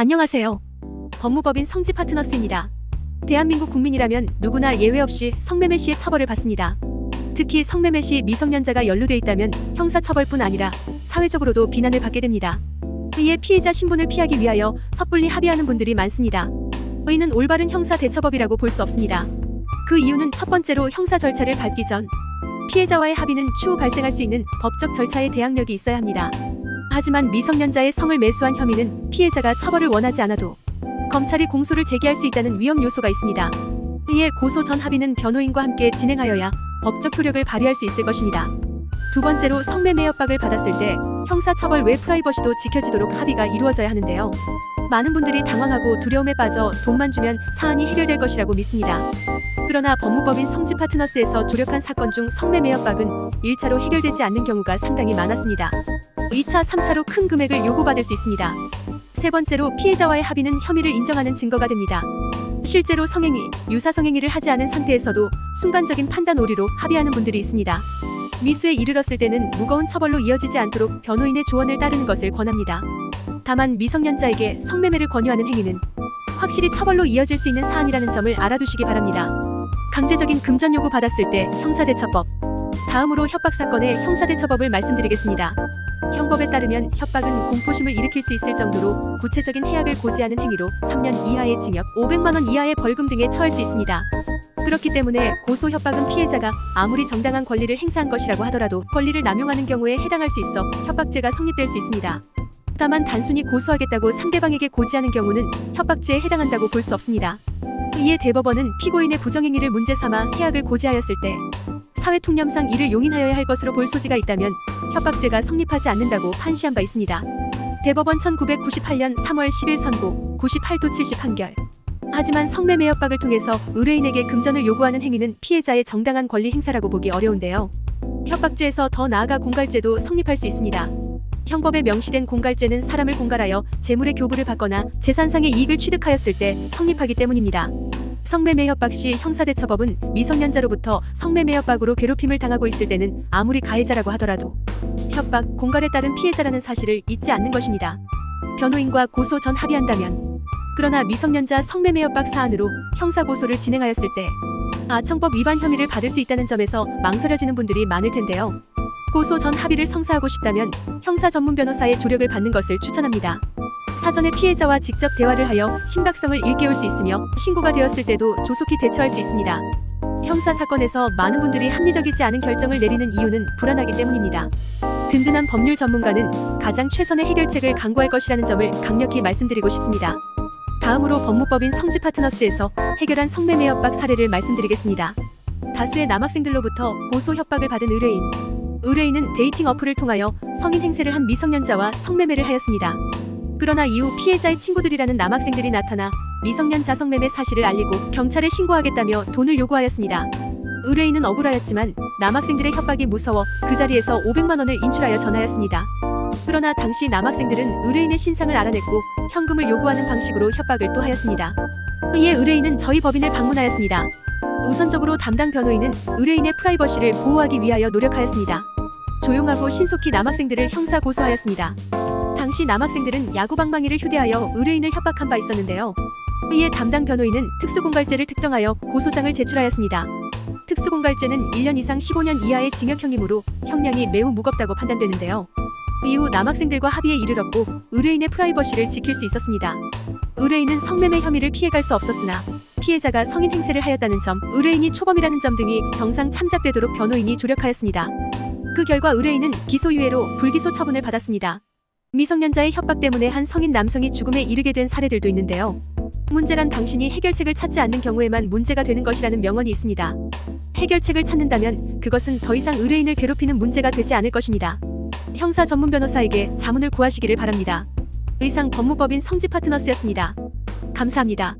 안녕하세요. 법무법인 성지 파트너스입니다. 대한민국 국민이라면 누구나 예외 없이 성매매 시의 처벌을 받습니다. 특히 성매매 시 미성년자가 연루돼 있다면 형사처벌뿐 아니라 사회적으로도 비난을 받게 됩니다. 이에 피해자 신분을 피하기 위하여 섣불리 합의하는 분들이 많습니다. 이는 올바른 형사 대처법이라고 볼 수 없습니다. 그 이유는 첫 번째로 형사 절차를 밟기 전 피해자와의 합의는 추후 발생할 수 있는 법적 절차의 대항력이 있어야 합니다. 하지만 미성년자의 성을 매수한 혐의는 피해자가 처벌을 원하지 않아도 검찰이 공소를 제기할 수 있다는 위험 요소가 있습니다. 이에 고소 전 합의는 변호인과 함께 진행하여야 법적 효력을 발휘할 수 있을 것입니다. 두 번째로 성매매 협박을 받았을 때 형사처벌 외 프라이버시도 지켜지도록 합의가 이루어져야 하는데요. 많은 분들이 당황하고 두려움에 빠져 돈만 주면 사안이 해결될 것이라고 믿습니다. 그러나 법무법인 성지 파트너스에서 조력한 사건 중 성매매 협박은 1차로 해결되지 않는 경우가 상당히 많았습니다. 2차, 3차로 큰 금액을 요구받을 수 있습니다. 세 번째로 피해자와의 합의는 혐의를 인정하는 증거가 됩니다. 실제로 성행위, 유사성행위를 하지 않은 상태에서도 순간적인 판단 오류로 합의하는 분들이 있습니다. 미수에 이르렀을 때는 무거운 처벌로 이어지지 않도록 변호인의 조언을 따르는 것을 권합니다. 다만 미성년자에게 성매매를 권유하는 행위는 확실히 처벌로 이어질 수 있는 사안이라는 점을 알아두시기 바랍니다. 강제적인 금전 요구 받았을 때 형사대처법. 다음으로 협박사건의 형사대처법을 말씀드리겠습니다. 형법에 따르면 협박은 공포심을 일으킬 수 있을 정도로 구체적인 해악을 고지하는 행위로 3년 이하의 징역, 500만 원 이하의 벌금 등에 처할 수 있습니다. 그렇기 때문에 고소 협박은 피해자가 아무리 정당한 권리를 행사한 것이라고 하더라도 권리를 남용하는 경우에 해당할 수 있어 협박죄가 성립될 수 있습니다. 다만 단순히 고소하겠다고 상대방에게 고지하는 경우는 협박죄에 해당한다고 볼 수 없습니다. 이에 대법원은 피고인의 부정행위를 문제 삼아 해악을 고지하였을 때 사회통념상 이를 용인하여야 할 것으로 볼 소지가 있다면 협박죄가 성립하지 않는다고 판시한 바 있습니다. 대법원 1998년 3월 10일 선고 98도 70 판결. 하지만 성매매 협박을 통해서 의뢰인에게 금전을 요구하는 행위는 피해자의 정당한 권리 행사라고 보기 어려운데요. 협박죄에서 더 나아가 공갈죄도 성립할 수 있습니다. 형법에 명시된 공갈죄는 사람을 공갈하여 재물의 교부를 받거나 재산상의 이익을 취득하였을 때 성립하기 때문입니다. 성매매 협박 시 형사대처법은 미성년자로부터 성매매 협박으로 괴롭힘을 당하고 있을 때는 아무리 가해자라고 하더라도 협박, 공갈에 따른 피해자라는 사실을 잊지 않는 것입니다. 변호인과 고소 전 합의한다면. 그러나 미성년자 성매매 협박 사안으로 형사고소를 진행하였을 때 아청법 위반 혐의를 받을 수 있다는 점에서 망설여지는 분들이 많을 텐데요. 고소 전 합의를 성사하고 싶다면 형사 전문 변호사의 조력을 받는 것을 추천합니다. 사전에 피해자와 직접 대화를 하여 심각성을 일깨울 수 있으며 신고가 되었을 때도 조속히 대처할 수 있습니다. 형사 사건에서 많은 분들이 합리적이지 않은 결정을 내리는 이유는 불안하기 때문입니다. 든든한 법률 전문가는 가장 최선의 해결책을 강구할 것이라는 점을 강력히 말씀드리고 싶습니다. 다음으로 법무법인 성지 파트너스에서 해결한 성매매 협박 사례를 말씀드리겠습니다. 다수의 남학생들로부터 고소 협박을 받은 의뢰인. 의뢰인은 데이팅 어플을 통하여 성인 행세를 한 미성년자와 성매매를 하였습니다. 그러나 이후 피해자의 친구들이라는 남학생들이 나타나 미성년자 성매매 사실을 알리고 경찰에 신고하겠다며 돈을 요구하였습니다. 의뢰인은 억울하였지만 남학생들의 협박이 무서워 그 자리에서 500만 원을 인출하여 전하였습니다. 그러나 당시 남학생들은 의뢰인의 신상을 알아냈고 현금을 요구하는 방식으로 협박을 또 하였습니다. 이에 의뢰인은 저희 법인을 방문하였습니다. 우선적으로 담당 변호인은 의뢰인의 프라이버시를 보호하기 위하여 노력하였습니다. 조용하고 신속히 남학생들을 형사 고소하였습니다. 당시 남학생들은 야구방망이를 휴대하여 의뢰인을 협박한 바 있었는데요. 이에 담당 변호인은 특수공갈죄를 특정하여 고소장을 제출하였습니다. 특수공갈죄는 1년 이상 15년 이하의 징역형이므로 형량이 매우 무겁다고 판단되는데요. 이후 남학생들과 합의에 이르렀고 의뢰인의 프라이버시를 지킬 수 있었습니다. 의뢰인은 성매매 혐의를 피해갈 수 없었으나 피해자가 성인 행세를 하였다는 점, 의뢰인이 초범이라는 점 등이 정상 참작되도록 변호인이 조력하였습니다. 그 결과 의뢰인은 기소유예로 불기소 처분을 받았습니다. 미성년자의 협박 때문에 한 성인 남성이 죽음에 이르게 된 사례들도 있는데요. 문제란 당신이 해결책을 찾지 않는 경우에만 문제가 되는 것이라는 명언이 있습니다. 해결책을 찾는다면 그것은 더 이상 의뢰인을 괴롭히는 문제가 되지 않을 것입니다. 형사 전문 변호사에게 자문을 구하시기를 바랍니다. 이상 법무법인 성지 파트너스였습니다. 감사합니다.